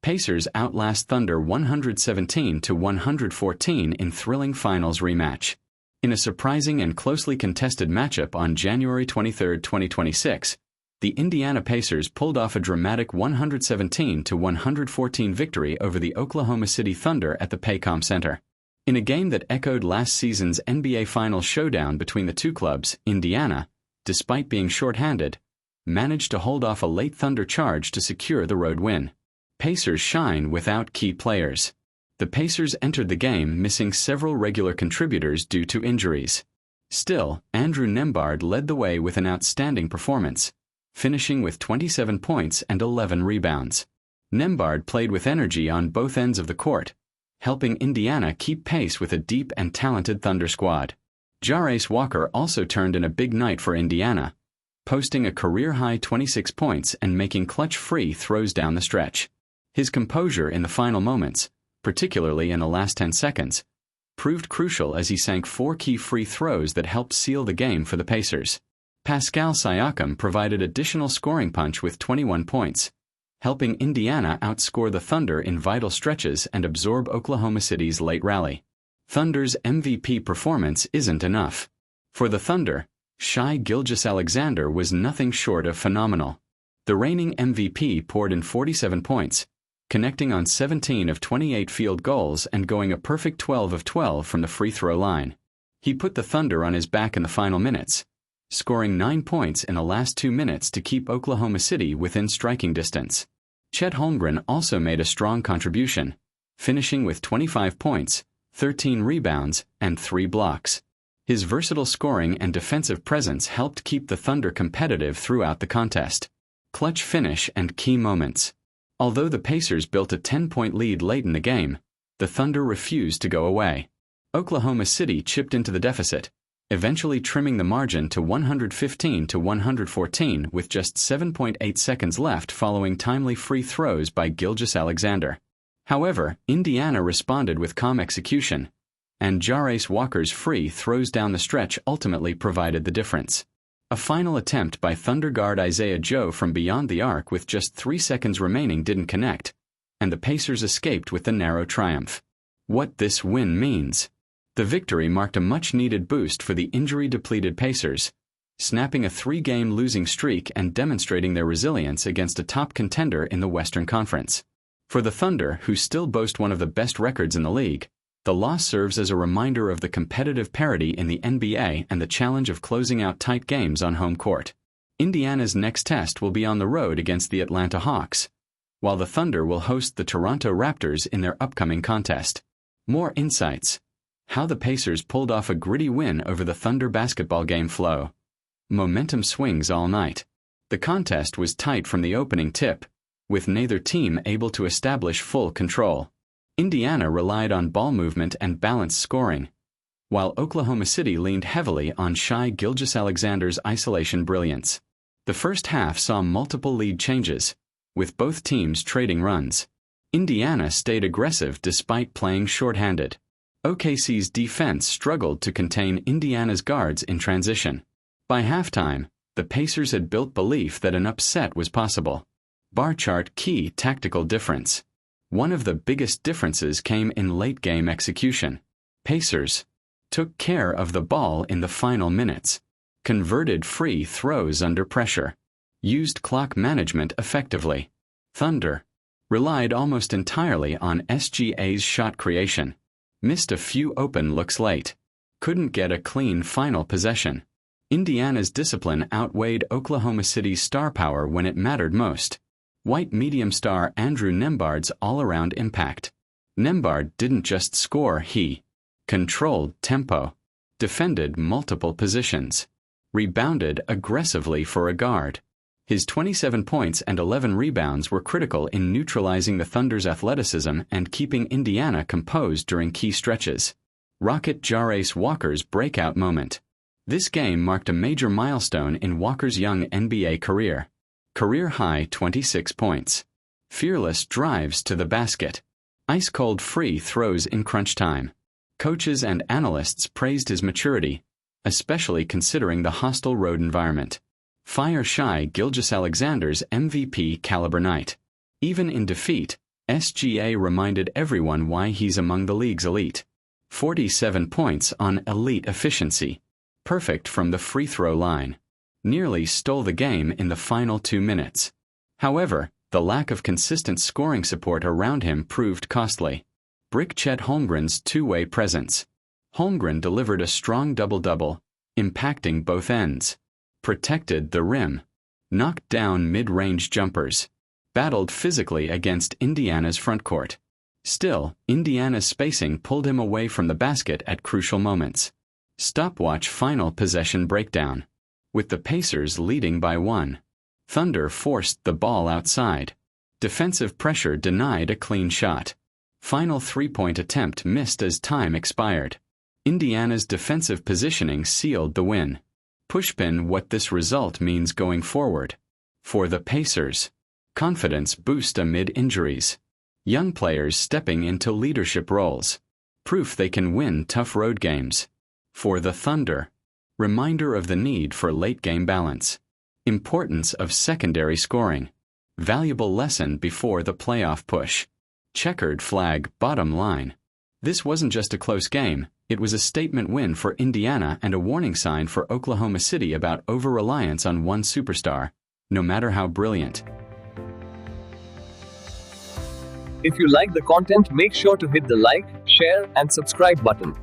Pacers outlast Thunder 117-114 in thrilling finals rematch. In a surprising and closely contested matchup on January 23, 2026, the Indiana Pacers pulled off a dramatic 117-114 victory over the Oklahoma City Thunder at the Paycom Center. In a game that echoed last season's NBA Finals showdown between the two clubs, Indiana, despite being shorthanded, managed to hold off a late Thunder charge to secure the road win. Pacers shine without key players. The Pacers entered the game missing several regular contributors due to injuries. Still, Andrew Nembhard led the way with an outstanding performance, finishing with 27 points and 11 rebounds. Nembhard played with energy on both ends of the court, helping Indiana keep pace with a deep and talented Thunder squad. Jarace Walker also turned in a big night for Indiana, posting a career-high 26 points and making clutch free throws down the stretch. His composure in the final moments, particularly in the last 10 seconds, proved crucial as he sank 4 key free throws that helped seal the game for the Pacers. Pascal Siakam provided additional scoring punch with 21 points, helping Indiana outscore the Thunder in vital stretches and absorb Oklahoma City's late rally. Thunder's MVP performance isn't enough. For the Thunder, Shai Gilgeous-Alexander was nothing short of phenomenal. The reigning MVP poured in 47 points, connecting on 17 of 28 field goals and going a perfect 12 of 12 from the free throw line. He put the Thunder on his back in the final minutes, scoring 9 points in the last 2 minutes to keep Oklahoma City within striking distance. Chet Holmgren also made a strong contribution, finishing with 25 points, 13 rebounds, and 3 blocks. His versatile scoring and defensive presence helped keep the Thunder competitive throughout the contest. Clutch finish and key moments. Although the Pacers built a 10-point lead late in the game, the Thunder refused to go away. Oklahoma City chipped into the deficit, eventually trimming the margin to 115-114 with just 7.8 seconds left following timely free throws by Gilgeous-Alexander. However, Indiana responded with calm execution, and Jarace Walker's free throws down the stretch ultimately provided the difference. A final attempt by Thunder guard Isaiah Joe from beyond the arc with just 3 seconds remaining didn't connect, and the Pacers escaped with the narrow triumph. What this win means. The victory marked a much-needed boost for the injury-depleted Pacers, snapping a 3-game losing streak and demonstrating their resilience against a top contender in the Western Conference. For the Thunder, who still boast one of the best records in the league, the loss serves as a reminder of the competitive parity in the NBA and the challenge of closing out tight games on home court. Indiana's next test will be on the road against the Atlanta Hawks, while the Thunder will host the Toronto Raptors in their upcoming contest. More insights. How the Pacers pulled off a gritty win over the Thunder basketball game flow. Momentum swings all night. The contest was tight from the opening tip, with neither team able to establish full control. Indiana relied on ball movement and balanced scoring, while Oklahoma City leaned heavily on Shai Gilgeous-Alexander's isolation brilliance. The first half saw multiple lead changes, with both teams trading runs. Indiana stayed aggressive despite playing shorthanded. OKC's defense struggled to contain Indiana's guards in transition. By halftime, the Pacers had built belief that an upset was possible. Bar chart key tactical difference. One of the biggest differences came in late-game execution. Pacers took care of the ball in the final minutes, converted free throws under pressure, used clock management effectively. Thunder relied almost entirely on SGA's shot creation, missed a few open looks late, couldn't get a clean final possession. Indiana's discipline outweighed Oklahoma City's star power when it mattered most. White medium star Andrew Nembhard's all-around impact. Nembhard didn't just score, he controlled tempo, defended multiple positions, rebounded aggressively for a guard. His 27 points and 11 rebounds were critical in neutralizing the Thunder's athleticism and keeping Indiana composed during key stretches. Rocket Jarace Walker's breakout moment. This game marked a major milestone in Walker's young NBA career. Career-high 26 points. Fearless drives to the basket. Ice-cold free throws in crunch time. Coaches and analysts praised his maturity, especially considering the hostile road environment. Fire Shai Gilgeous-Alexander's MVP caliber night. Even in defeat, SGA reminded everyone why he's among the league's elite. 47 points on elite efficiency. Perfect from the free throw line. Nearly stole the game in the final 2 minutes. However, the lack of consistent scoring support around him proved costly. Brick Chet Holmgren's two-way presence. Holmgren delivered a strong double-double, impacting both ends. Protected the rim. Knocked down mid-range jumpers. Battled physically against Indiana's frontcourt. Still, Indiana's spacing pulled him away from the basket at crucial moments. Stopwatch final possession breakdown. With the Pacers leading by 1. Thunder forced the ball outside. Defensive pressure denied a clean shot. Final three-point attempt missed as time expired. Indiana's defensive positioning sealed the win. Pushpin what this result means going forward. For the Pacers. Confidence boost amid injuries. Young players stepping into leadership roles. Proof they can win tough road games. For the Thunder. Reminder of the need for late-game balance. Importance of secondary scoring. Valuable lesson before the playoff push. Checkered flag bottom line. This wasn't just a close game, it was a statement win for Indiana and a warning sign for Oklahoma City about over-reliance on one superstar, no matter how brilliant. If you like the content, make sure to hit the like, share, and subscribe button.